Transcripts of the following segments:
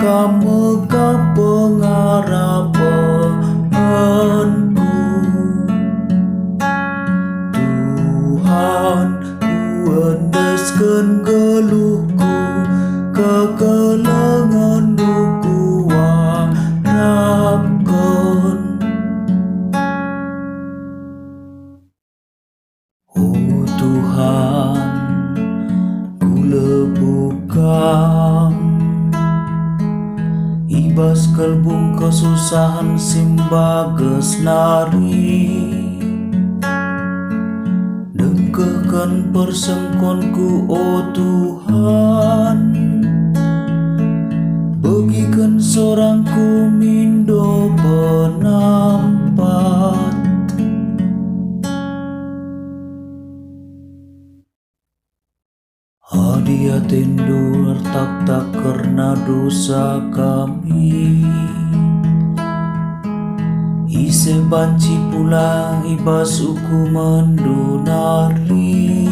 Kamega pengarapanku. Tuhan, ku endeskeun geluhku, kekelengan-Nu ku harapkeun. Oh Tuhan, ku lebukam ibas kelbung kesusahan simbages nari. Dengkehkeun persengkonku, oh Tuhan, begikeun sorangku mindo penampat. Hadia tendu tak karena dosa kami. Ise banci pulang ibas hukuman donari.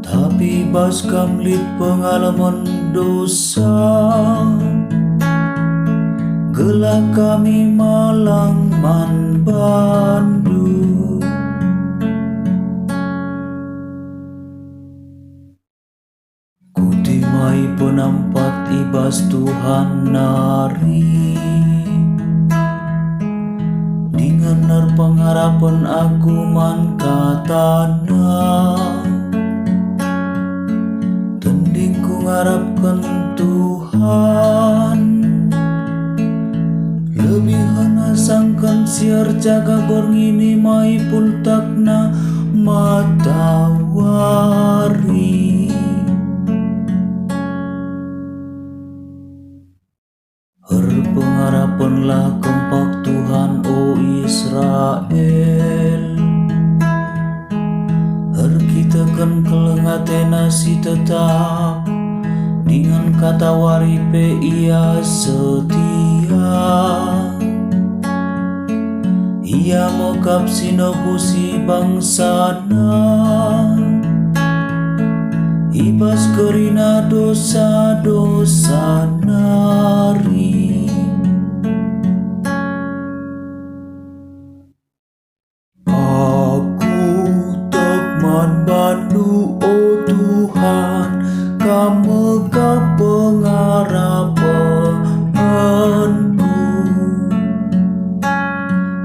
Tapi bas kamlit pengalaman dosa, gelah kami malang man bandu. Kutimai penampat ibas Tuhan nari. Dingener pengharapan aku man katana. Tending ku ngarapkan Tuhan, lebih hana sangkan siar jaga berngini mai pultakna matawari. Pengharapanlah kempak Tuhan, o Israel. Kita kan kelengatena si tetap, dengan kata waripe ia setia. Ia mokap sinobusi bangsana, ibas kerina dosa-dosa nari. Bandu, oh Tuhan, kamega pengarapanku.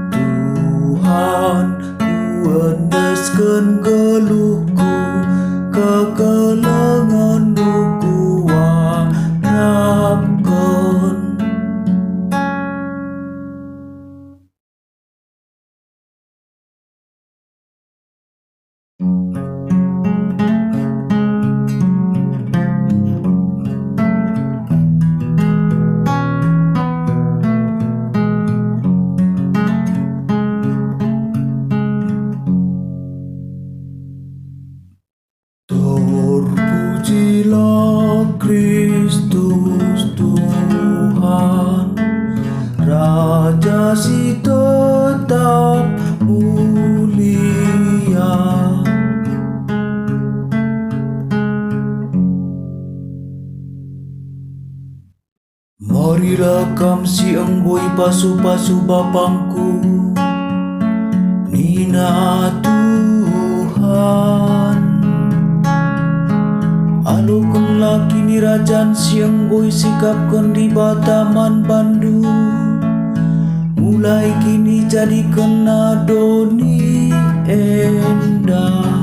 Tuhan, ku endeskeun geluhku, kekelengan-Nu ku harapkeun. Terpujilah Kristus Tuhan, Raja si tetap mulia. Marilah kam si enggoi pasu-pasu bapangku, Nina Tuhan. Alukun laki ni rajan siang boy sikapkan di Bataman Bandu. Mulai kini jadi kena doni endah.